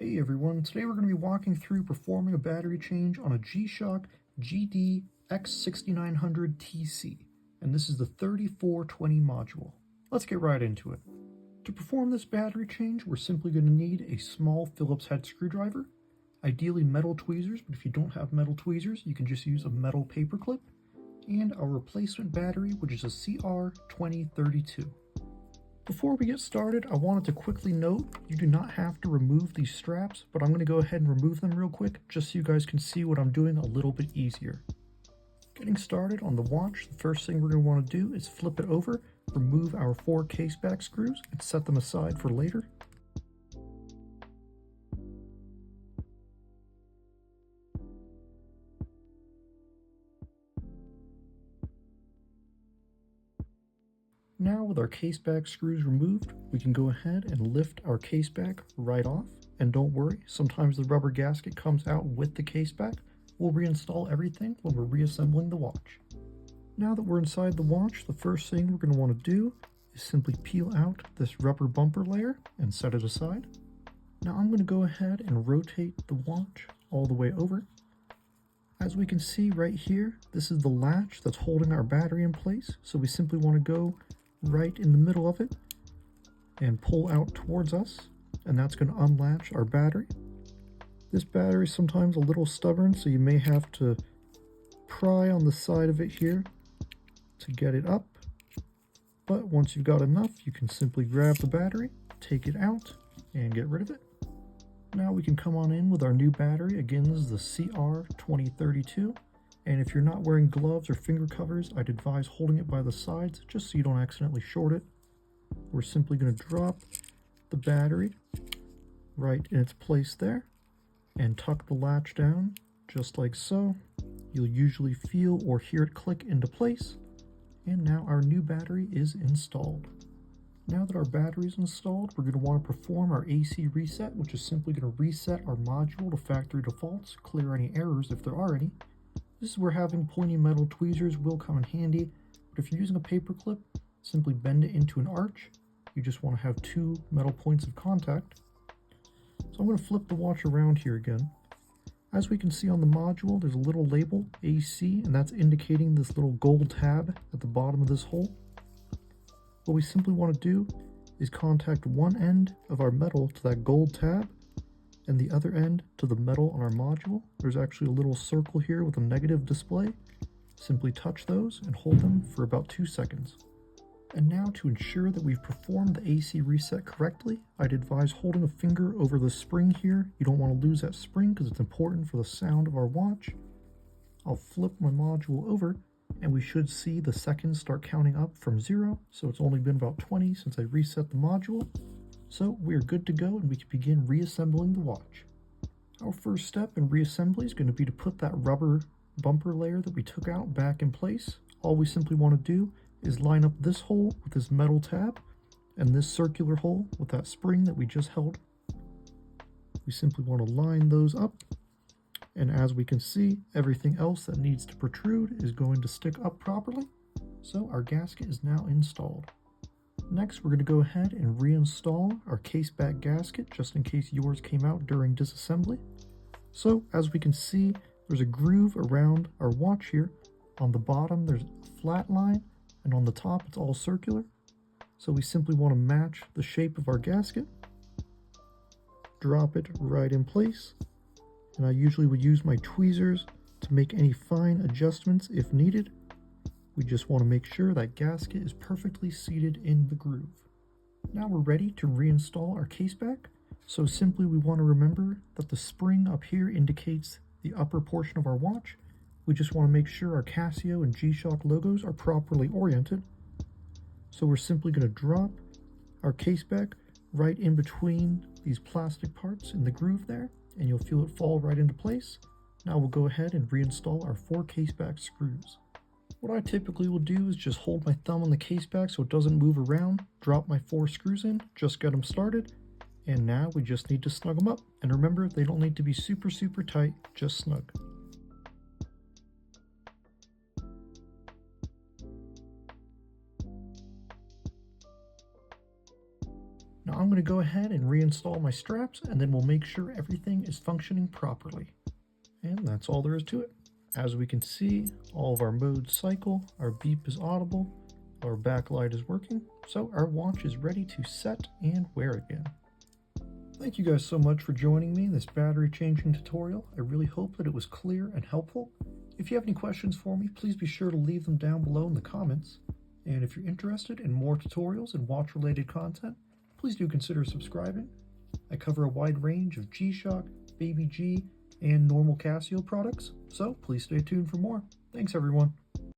Hey everyone, today we're going to be walking through performing a battery change on a G Shock GD-X6900TC, and this is the 3420 module. Let's get right into it. To perform this battery change, we're simply going to need a small Phillips head screwdriver, ideally metal tweezers, but if you don't have metal tweezers, you can just use a metal paper clip, and our replacement battery, which is a CR2032. Before we get started, I wanted to quickly note you do not have to remove these straps, but I'm going to go ahead and remove them real quick just so you guys can see what I'm doing a little bit easier. Getting started on the watch, the first thing we're going to want to do is flip it over, remove our 4 case back screws, and set them aside for later. Now with our case back screws removed, we can go ahead and lift our case back right off. And don't worry, sometimes the rubber gasket comes out with the case back. We'll reinstall everything when we're reassembling the watch. Now that we're inside the watch, the first thing we're going to want to do is simply peel out this rubber bumper layer and set it aside. Now I'm going to go ahead and rotate the watch all the way over. As we can see right here, this is the latch that's holding our battery in place, so we simply want to go right in the middle of it and pull out towards us, and that's going to unlatch our battery. This battery is sometimes a little stubborn, so you may have to pry on the side of it here to get it up, but once you've got enough, you can simply grab the battery, take it out, and get rid of it. Now we can come on in with our new battery. Again, this is the CR2032. And if you're not wearing gloves or finger covers, I'd advise holding it by the sides just so you don't accidentally short it. We're simply going to drop the battery right in its place there and tuck the latch down just like so. You'll usually feel or hear it click into place. And now our new battery is installed. Now that our battery is installed, we're going to want to perform our AC reset, which is simply going to reset our module to factory defaults, clear any errors if there are any. This is where having pointy metal tweezers will come in handy, but if you're using a paper clip, simply bend it into an arch. You just want to have 2 metal points of contact. So I'm going to flip the watch around here again. As we can see on the module, there's a little label, AC, and that's indicating this little gold tab at the bottom of this hole. What we simply want to do is contact one end of our metal to that gold tab, and the other end to the metal on our module. There's actually a little circle here with a negative display. Simply touch those and hold them for about 2 seconds. And now to ensure that we've performed the AC reset correctly, I'd advise holding a finger over the spring here. You don't want to lose that spring because it's important for the sound of our watch. I'll flip my module over and we should see the seconds start counting up from 0. So it's only been about 20 since I reset the module. So we're good to go and we can begin reassembling the watch. Our first step in reassembly is going to be to put that rubber bumper layer that we took out back in place. All we simply want to do is line up this hole with this metal tab and this circular hole with that spring that we just held. We simply want to line those up, and as we can see, everything else that needs to protrude is going to stick up properly. So our gasket is now installed. Next, we're going to go ahead and reinstall our case back gasket just in case yours came out during disassembly. So as we can see, there's a groove around our watch here. On the bottom there's a flat line, and on the top it's all circular. So we simply want to match the shape of our gasket, drop it right in place, and I usually would use my tweezers to make any fine adjustments if needed. We just want to make sure that gasket is perfectly seated in the groove. Now we're ready to reinstall our case back. So simply we want to remember that the spring up here indicates the upper portion of our watch. We just want to make sure our Casio and G Shock logos are properly oriented. So we're simply going to drop our case back right in between these plastic parts in the groove there, and you'll feel it fall right into place. Now we'll go ahead and reinstall our 4 case back screws. What I typically will do is just hold my thumb on the case back so it doesn't move around, drop my 4 screws in, just get them started, and now we just need to snug them up. And remember, they don't need to be super tight, just snug. Now I'm going to go ahead and reinstall my straps, and then we'll make sure everything is functioning properly. And that's all there is to it. As we can see, all of our modes cycle, our beep is audible, our backlight is working, so our watch is ready to set and wear again. Thank you guys so much for joining me in this battery changing tutorial. I really hope that it was clear and helpful. If you have any questions for me, please be sure to leave them down below in the comments. And if you're interested in more tutorials and watch related content, please do consider subscribing. I cover a wide range of G Shock, Baby G, and normal Casio products, so please stay tuned for more. Thanks everyone.